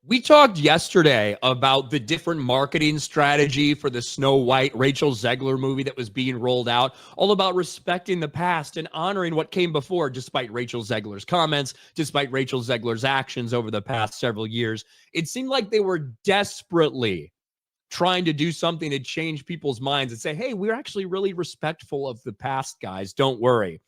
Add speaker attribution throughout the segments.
Speaker 1: We talked yesterday about the different marketing strategy for the Snow White Rachel Zegler movie that was being rolled out, all about respecting the past and honoring what came before, despite Rachel Zegler's comments, despite Rachel Zegler's actions over the past several years. It seemed like they were desperately trying to do something to change people's minds and say, hey, we're actually really respectful of the past, guys. Don't worry.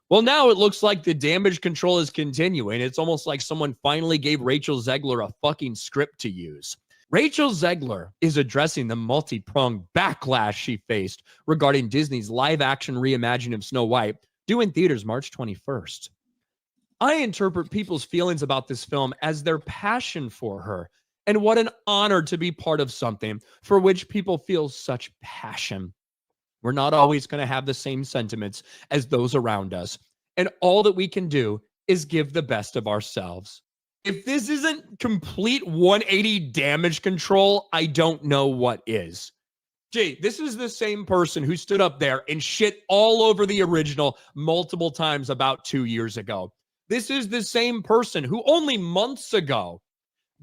Speaker 1: Well, now it looks like the damage control is continuing. It's almost like someone finally gave Rachel Zegler a fucking script to use. Rachel Zegler is addressing the multi-pronged backlash she faced regarding Disney's live-action reimagining of Snow White, due in theaters March 21st. I interpret people's feelings about this film as their passion for her, and what an honor to be part of something for which people feel such passion. We're not always going to have the same sentiments as those around us. And all that we can do is give the best of ourselves. If this isn't complete 180 damage control, I don't know what is. Gee, this is the same person who stood up there and shit all over the original multiple times about 2 years ago. This is the same person who only months ago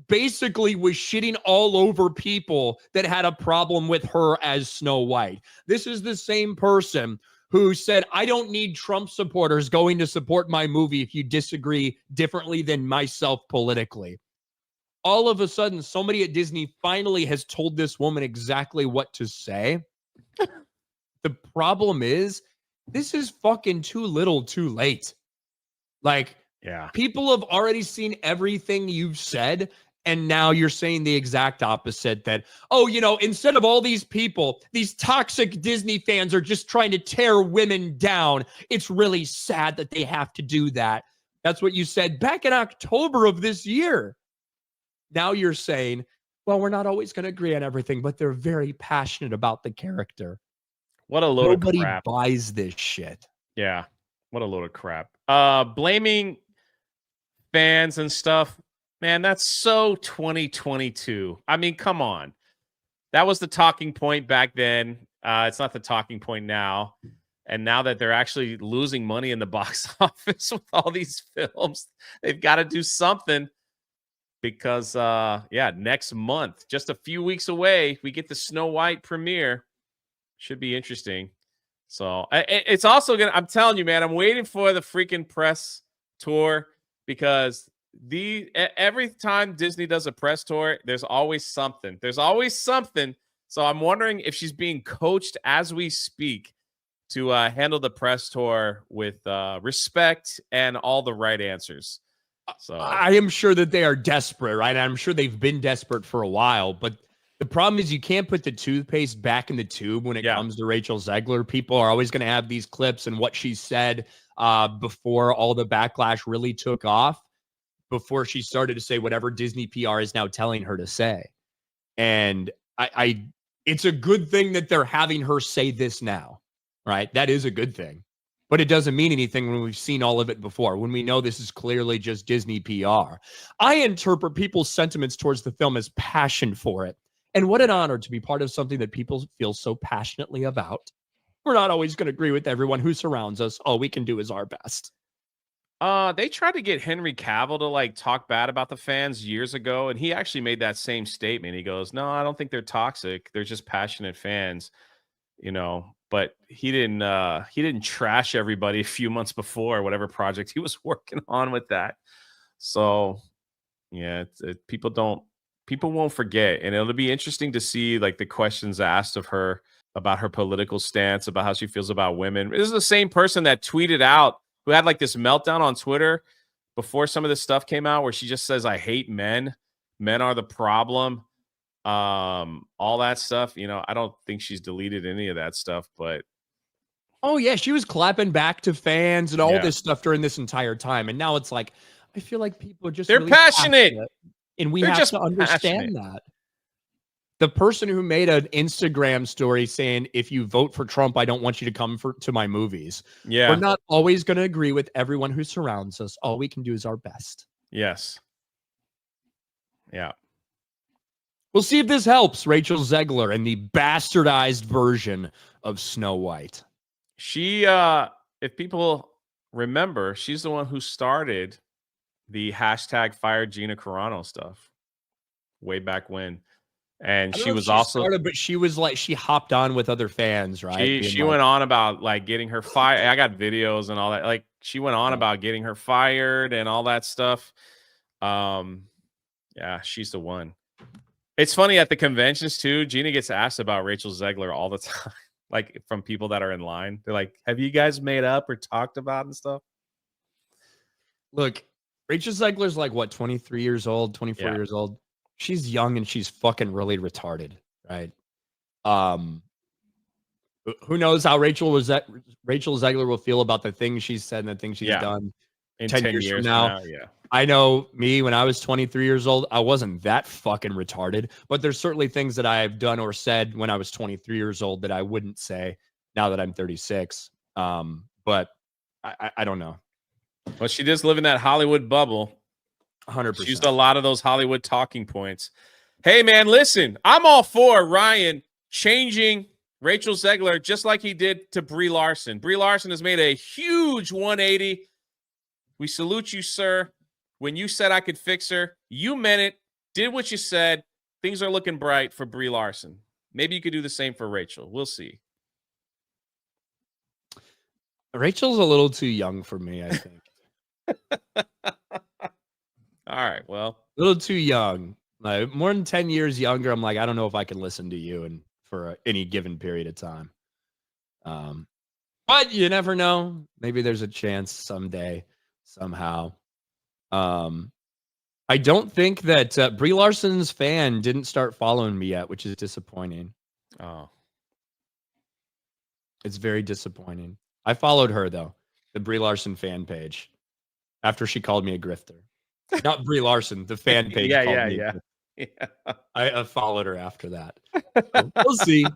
Speaker 1: basically was shitting all over people that had a problem with her as Snow White. This is the same person who said, I don't need Trump supporters going to support my movie if you disagree differently than myself politically. All of a sudden, somebody at Disney finally has told this woman exactly what to say. The problem is, this is fucking too little too late. Like, yeah, people have already seen everything you've said, and now you're saying the exact opposite, that, oh, you know, instead of all these people, these toxic Disney fans are just trying to tear women down. It's really sad that they have to do that. That's what you said back in October of this year. Now you're saying, well, we're not always going to agree on everything, but they're very passionate about the character.
Speaker 2: What a load of crap.
Speaker 1: Nobody buys this shit.
Speaker 2: Yeah. What a load of crap. Blaming fans and stuff, man, that's so 2022. I mean, come on. That was the talking point back then. It's not the talking point now. And now that they're actually losing money in the box office with all these films, they've got to do something because, next month, just a few weeks away, we get the Snow White premiere. Should be interesting. So it's also going to, I'm telling you, man, I'm waiting for the freaking press tour because every time Disney does a press tour, there's always something. So I'm wondering if she's being coached as we speak to handle the press tour with respect and all the right answers. So
Speaker 1: I am sure that they are desperate, right? I'm sure they've been desperate for a while, but the problem is you can't put the toothpaste back in the tube when it comes to Rachel Zegler. People are always going to have these clips and what she said before all the backlash really took off, before she started to say whatever Disney PR is now telling her to say. And it's a good thing that they're having her say this now, right? That is a good thing. But it doesn't mean anything when we've seen all of it before, when we know this is clearly just Disney PR. I interpret people's sentiments towards the film as passion for it. And what an honor to be part of something that people feel so passionately about. We're not always going to agree with everyone who surrounds us. All we can do is our best.
Speaker 2: They tried to get Henry Cavill to like talk bad about the fans years ago, and he actually made that same statement. He goes, "No, I don't think they're toxic. They're just passionate fans." You know, but he didn't trash everybody a few months before whatever project he was working on with that. So, yeah, people won't forget, and it'll be interesting to see like the questions asked of her about her political stance, about how she feels about women. This is the same person that tweeted out, who had like this meltdown on Twitter before some of this stuff came out, where she just says, "I hate men. Men are the problem." All that stuff. You know, I don't think she's deleted any of that stuff, but
Speaker 1: oh yeah, she was clapping back to fans and all this stuff during this entire time. And now it's like, I feel like people are just
Speaker 2: they're
Speaker 1: really
Speaker 2: passionate.
Speaker 1: And we have to understand that. The person who made an Instagram story saying, if you vote for Trump, I don't want you to come to my movies.
Speaker 2: Yeah.
Speaker 1: We're not always going to agree with everyone who surrounds us. All we can do is our best.
Speaker 2: Yes. Yeah.
Speaker 1: We'll see if this helps Rachel Zegler and the bastardized version of Snow White.
Speaker 2: She, if people remember, she's the one who started the hashtag Fire Gina Carano stuff. way back when. And
Speaker 1: I don't
Speaker 2: she
Speaker 1: know if
Speaker 2: was
Speaker 1: she
Speaker 2: also
Speaker 1: started, but she was like she hopped on with other fans, right? Being
Speaker 2: she
Speaker 1: like,
Speaker 2: went on about like getting her fired. I got videos and all that. Like she went on about getting her fired and all that stuff. Yeah, she's the one. It's funny at the conventions too. Gina gets asked about Rachel Zegler all the time, like from people that are in line. They're like, "Have you guys made up or talked about and stuff?"
Speaker 1: look, Rachel Zegler's like what, 23 years old, 24
Speaker 2: Yeah.
Speaker 1: years old. She's young and she's fucking really retarded, right? Um, who knows how Rachel Zegler will feel about the things she's said and the things she's
Speaker 2: Yeah.
Speaker 1: done
Speaker 2: In
Speaker 1: 10
Speaker 2: 10
Speaker 1: years from
Speaker 2: years from
Speaker 1: now.
Speaker 2: now, yeah.
Speaker 1: I know me when I was 23 years old, I wasn't that fucking retarded, but there's certainly things that I've done or said when I was 23 years old that I wouldn't say now that I'm 36. But I don't know.
Speaker 2: Well, she does live in that Hollywood bubble.
Speaker 1: 100%.
Speaker 2: She used a lot of those Hollywood talking points. Hey, man, listen, I'm all for Ryan changing Rachel Zegler just like he did to Brie Larson. Brie Larson has made a huge 180. We salute you, sir. When you said I could fix her, you meant it, did what you said. Things are looking bright for Brie Larson. Maybe you could do the same for Rachel. We'll see.
Speaker 1: Rachel's a little too young for me, I think.
Speaker 2: All right, well.
Speaker 1: A little too young. Like more than 10 years younger, I'm like, I don't know if I can listen to you and for any given period of time. But you never know. Maybe there's a chance someday, somehow. I don't think that Brie Larson's fan didn't start following me yet, which is disappointing.
Speaker 2: Oh.
Speaker 1: It's very disappointing. I followed her though, the Brie Larson fan page, after she called me a grifter. Not Brie Larson, the fan page.
Speaker 2: Yeah.
Speaker 1: I followed her after that. So we'll see.